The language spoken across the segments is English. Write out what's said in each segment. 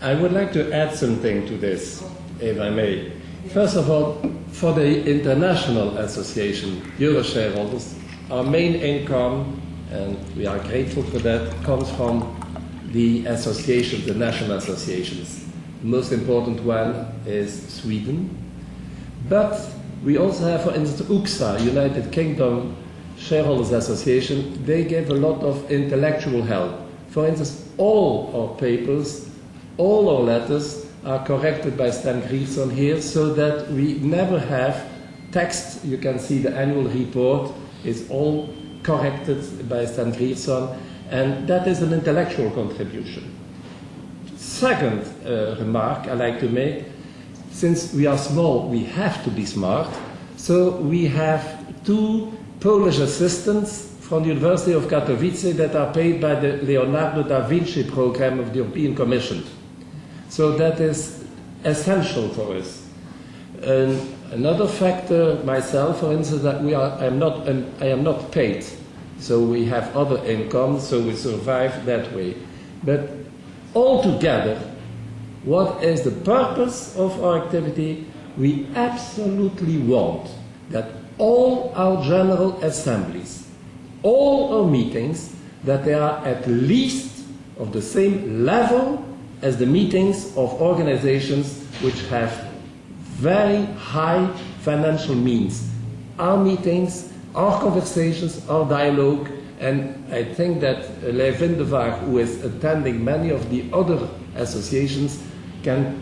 I would like to add something to this, if I may. First of all, for the international association, Euro shareholders, our main income, and we are grateful for that, comes from the associations, the national associations. The most important one is Sweden. But we also have, for instance, UKSA, United Kingdom Shareholders Association. They give a lot of intellectual help. For instance, all our papers, all our letters are corrected by Stan Grierson here, so that we never have text. You can see the annual report is all corrected by Stan Grierson, and that is an intellectual contribution. Second remark I like to make, since we are small, we have to be smart, so we have 2 Polish assistants from the University of Katowice that are paid by the Leonardo da Vinci program of the European Commission. So that is essential for us. Another factor, myself, for instance, that I am not paid. So we have other income, so we survive that way. But altogether, what is the purpose of our activity? We absolutely want that all our general assemblies, all our meetings, that they are at least of the same level as the meetings of organizations which have very high financial means. Our meetings, our conversations, our dialogue, and I think that Lev Vindevaart, who is attending many of the other associations, can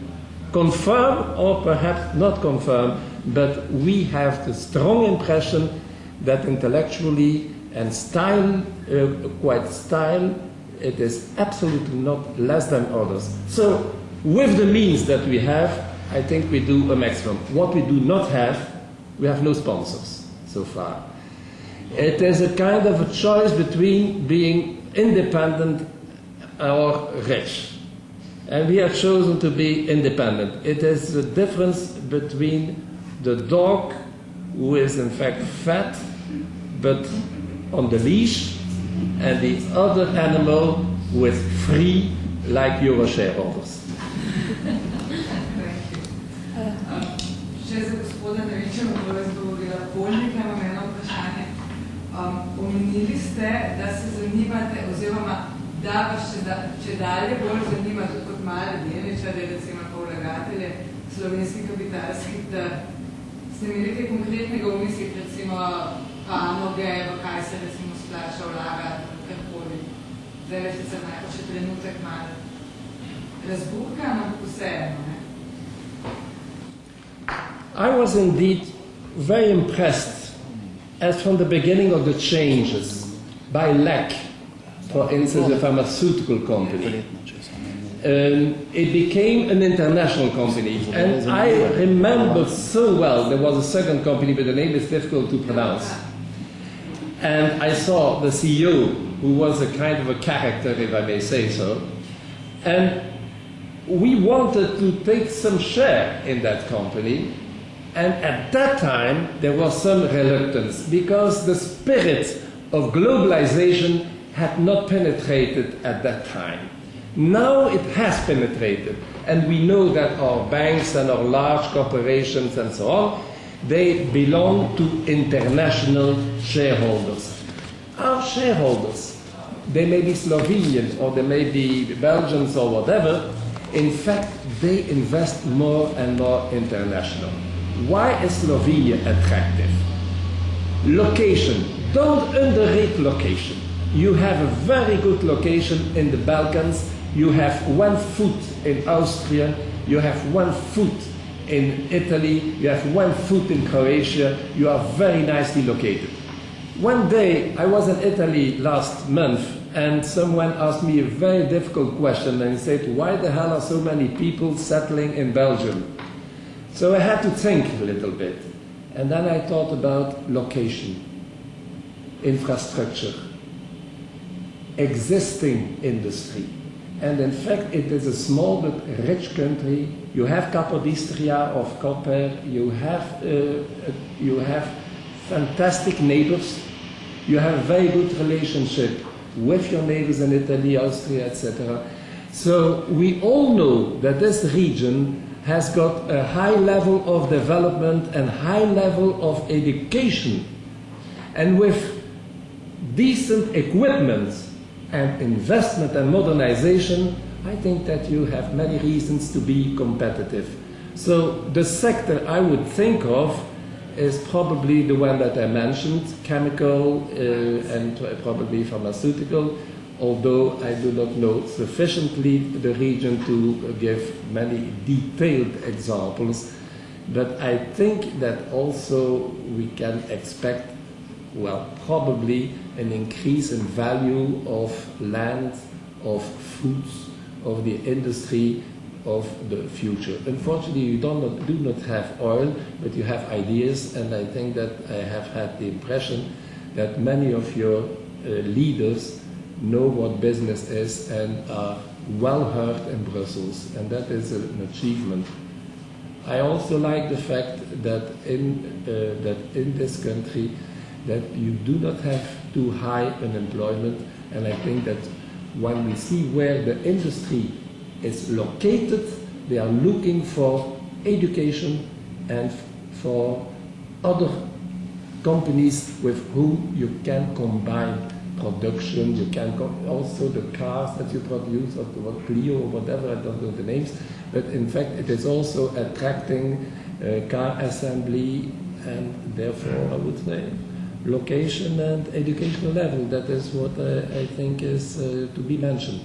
confirm or perhaps not confirm, but we have the strong impression that intellectually and it is absolutely not less than others. So, with the means that we have, I think we do a maximum. What we do not have, we have no sponsors so far. It is a kind of a choice between being independent or rich. And we have chosen to be independent. It is the difference between the dog, who is in fact fat, but on the leash, and the other animal who is free, like Euro shareholders. Še za gospoda Noviča bo izgovorila Polnika, imam eno vprašanje. Omenili ste, da se zanimate, oziroma da vas če dalje bolj zanima, tudi kot male delničarje, recimo pa vlagatelje slovenskih kapitalskih, da ste imeli kaj konkretnega v mislih, recimo panoge, v kaj se recimo splača vlagati, karkoli. Zdaj le sicer najbolj še trenutek malo razburkam, ampak vseeno, ne? I was indeed very impressed, as from the beginning of the changes, by LEC, for instance, a pharmaceutical company. It became an international company, and I remember so well, there was a second company, but the name is difficult to pronounce. And I saw the CEO, who was a kind of a character, if I may say so, and we wanted to take some share in that company. And at that time, there was some reluctance, because the spirit of globalization had not penetrated at that time. Now it has penetrated, and we know that our banks and our large corporations and so on, they belong to international shareholders. Our shareholders, they may be Slovenian or they may be Belgians or whatever, in fact, they invest more and more international. Why is Slovenia attractive? Location. Don't underrate location. You have a very good location in the Balkans. You have 1 foot in Austria. You have 1 foot in Italy. You have 1 foot in Croatia. You are very nicely located. One day, I was in Italy last month, and someone asked me a very difficult question, and he said, why the hell are so many people settling in Belgium? So I had to think a little bit. And then I thought about location, infrastructure, existing industry. And in fact, it is a small but rich country. You have Capodistria of copper. You have fantastic neighbors. You have very good relationship with your neighbors in Italy, Austria, etc. So we all know that this region has got a high level of development and high level of education. And with decent equipment and investment and modernization, I think that you have many reasons to be competitive. So the sector I would think of is probably the one that I mentioned, chemical and probably pharmaceutical, although I do not know sufficiently the region to give many detailed examples. But I think that also we can expect, well, probably an increase in value of land, of foods, of the industry of the future. Unfortunately, you do not have oil, but you have ideas, and I think that I have had the impression that many of your leaders know what business is and are well heard in Brussels, and that is an achievement. I also like the fact that in this country that you do not have too high unemployment, and I think that when we see where the industry is located, they are looking for education and for other companies with whom you can combine production. You can also the cars that you produce, or what Clio or whatever, I don't know the names, but in fact it is also attracting car assembly, and therefore I would say location and educational level. That is what I think is to be mentioned.